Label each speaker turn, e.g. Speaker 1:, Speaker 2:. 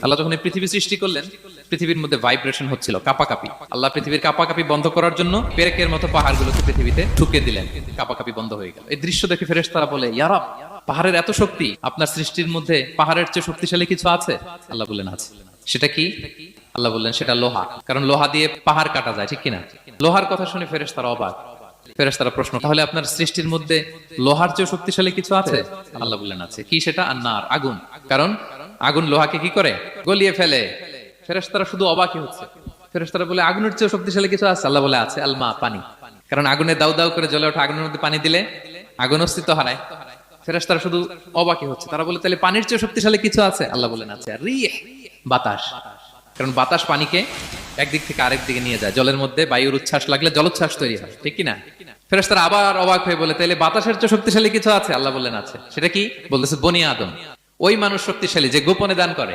Speaker 1: আল্লাহ যখন এই পৃথিবী সৃষ্টি করলেন, পৃথিবীর মধ্যে ভাইব্রেশন হচ্ছিল, কাপাকাপি। আল্লাহ পৃথিবীর কাপাকাপি বন্ধ করার জন্য পেরেকের মতো পাহাড়গুলোকে পৃথিবীতে ঠুকে দিলেন, কাপাকাপি বন্ধ হয়ে গেল। এই দৃশ্য দেখে ফেরেশতারা বলে, ইয়া রাব, পাহাড়ের এত শক্তি, আপনার সৃষ্টির মধ্যে পাহাড়ের চেয়ে শক্তিশালী কিছু আছে? আল্লাহ বললেন আছে। সেটা কি? আল্লাহ বললেন সেটা লোহা, কারণ লোহা দিয়ে পাহাড় কাটা যায়, ঠিক কিনা? লোহার কথা শুনে ফেরেশতারা অবাক। ফেরেশতারা প্রশ্ন, তাহলে আপনার সৃষ্টির মধ্যে লোহার চেয়ে শক্তিশালী কিছু আছে? আল্লাহ বললেন আছে। কি সেটা? আন্নার, আগুন। কারণ আগুন লোহাকে কি করে? গলিয়ে ফেলে। ফেরেশতারা শুধু অবাকই হচ্ছে। ফেরেশতারা বলে, আগুনের চেয়ে শক্তিশালী কিছু আছে? আল্লাহ বলে আছে, আলমা, পানি। কারণ আগুনে দাউ দাউ করে জ্বলে ওঠা আগুনের মধ্যে পানি দিলে আগুন অস্তিত্ব হারায়। ফেরেশতারা শুধু অবাকই হচ্ছে। তারা বলে, তাহলে পানির চেয়ে শক্তিশালী কিছু আছে? আল্লাহ বলেন আছে, রিহ, বাতাস। কারণ বাতাস পানিকে একদিক থেকে আরেক দিকে নিয়ে যায়। জলের মধ্যে বায়ুর উচ্ছ্বাস লাগলে জলোচ্ছ্বাস তৈরি হয়, ঠিক কিনা? ফেরেশতারা আবার অবাক হয়ে বলে, তাহলে বাতাসের চেয়ে শক্তিশালী কিছু আছে? আল্লাহ বললেন আছে। সেটা কি? বলতেছে বনি আদম। ওই মানুষ শক্তিশালী যে গোপনে দান করে।